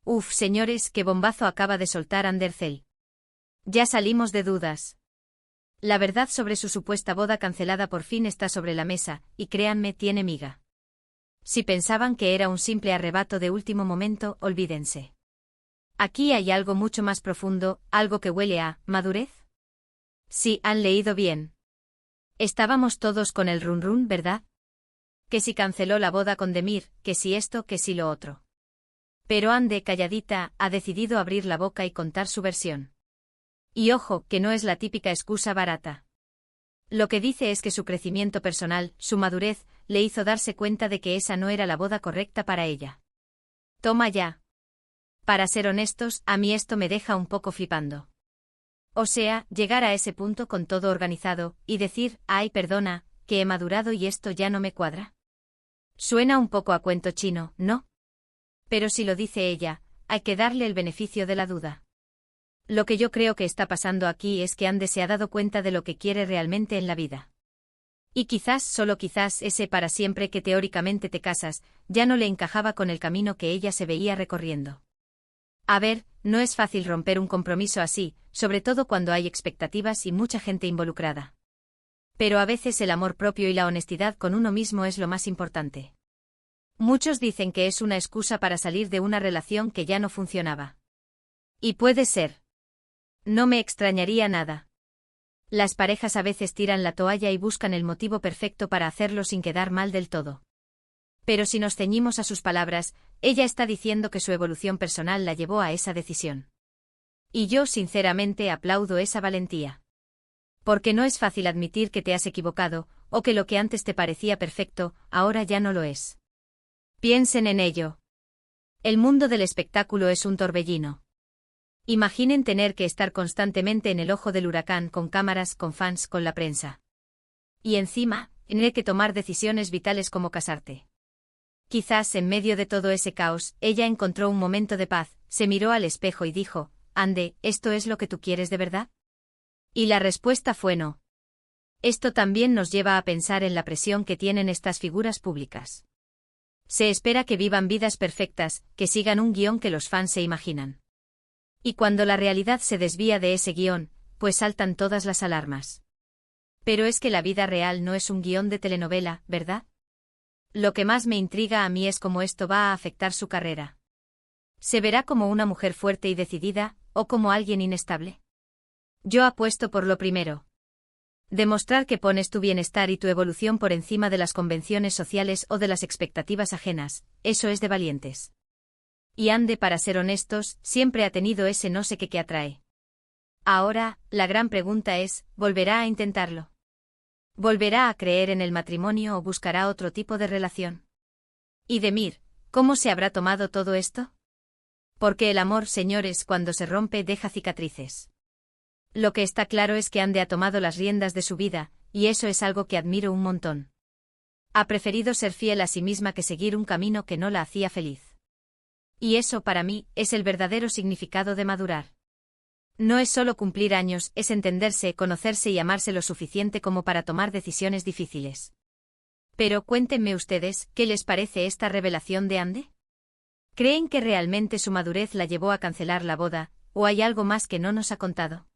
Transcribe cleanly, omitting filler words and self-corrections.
Uf, señores, qué bombazo acaba de soltar Andercel. Ya salimos de dudas. La verdad sobre su supuesta boda cancelada por fin está sobre la mesa, y créanme, tiene miga. Si pensaban que era un simple arrebato de último momento, olvídense. Aquí hay algo mucho más profundo, algo que huele a madurez. Sí, han leído bien. Estábamos todos con el run run, ¿verdad? Que si canceló la boda con Demir, que si esto, que si lo otro. Pero Ande, calladita, ha decidido abrir la boca y contar su versión. Y ojo, que no es la típica excusa barata. Lo que dice es que su crecimiento personal, su madurez, le hizo darse cuenta de que esa no era la boda correcta para ella. Toma ya. Para ser honestos, a mí esto me deja un poco flipando. O sea, llegar a ese punto con todo organizado, y decir, ay, perdona, que he madurado y esto ya no me cuadra. Suena un poco a cuento chino, ¿no? Pero si lo dice ella, hay que darle el beneficio de la duda. Lo que yo creo que está pasando aquí es que Ande se ha dado cuenta de lo que quiere realmente en la vida. Y quizás, solo quizás, ese para siempre que teóricamente te casas, ya no le encajaba con el camino que ella se veía recorriendo. A ver, no es fácil romper un compromiso así, sobre todo cuando hay expectativas y mucha gente involucrada. Pero a veces el amor propio y la honestidad con uno mismo es lo más importante. Muchos dicen que es una excusa para salir de una relación que ya no funcionaba. Y puede ser. No me extrañaría nada. Las parejas a veces tiran la toalla y buscan el motivo perfecto para hacerlo sin quedar mal del todo. Pero si nos ceñimos a sus palabras, ella está diciendo que su evolución personal la llevó a esa decisión. Y yo sinceramente aplaudo esa valentía. Porque no es fácil admitir que te has equivocado, o que lo que antes te parecía perfecto, ahora ya no lo es. Piensen en ello. El mundo del espectáculo es un torbellino. Imaginen tener que estar constantemente en el ojo del huracán con cámaras, con fans, con la prensa. Y encima, tener que tomar decisiones vitales como casarte. Quizás en medio de todo ese caos, ella encontró un momento de paz, se miró al espejo y dijo, Ande, ¿esto es lo que tú quieres de verdad? Y la respuesta fue no. Esto también nos lleva a pensar en la presión que tienen estas figuras públicas. Se espera que vivan vidas perfectas, que sigan un guión que los fans se imaginan. Y cuando la realidad se desvía de ese guión, pues saltan todas las alarmas. Pero es que la vida real no es un guión de telenovela, ¿verdad? Lo que más me intriga a mí es cómo esto va a afectar su carrera. ¿Se verá como una mujer fuerte y decidida, o como alguien inestable? Yo apuesto por lo primero. Demostrar que pones tu bienestar y tu evolución por encima de las convenciones sociales o de las expectativas ajenas, eso es de valientes. Y Ande, para ser honestos, siempre ha tenido ese no sé qué que atrae. Ahora, la gran pregunta es, ¿volverá a intentarlo? ¿Volverá a creer en el matrimonio o buscará otro tipo de relación? Y Demir, ¿cómo se habrá tomado todo esto? Porque el amor, señores, cuando se rompe deja cicatrices. Lo que está claro es que Ande ha tomado las riendas de su vida, y eso es algo que admiro un montón. Ha preferido ser fiel a sí misma que seguir un camino que no la hacía feliz. Y eso para mí es el verdadero significado de madurar. No es solo cumplir años, es entenderse, conocerse y amarse lo suficiente como para tomar decisiones difíciles. Pero cuéntenme ustedes, ¿qué les parece esta revelación de Ande? ¿Creen que realmente su madurez la llevó a cancelar la boda, o hay algo más que no nos ha contado?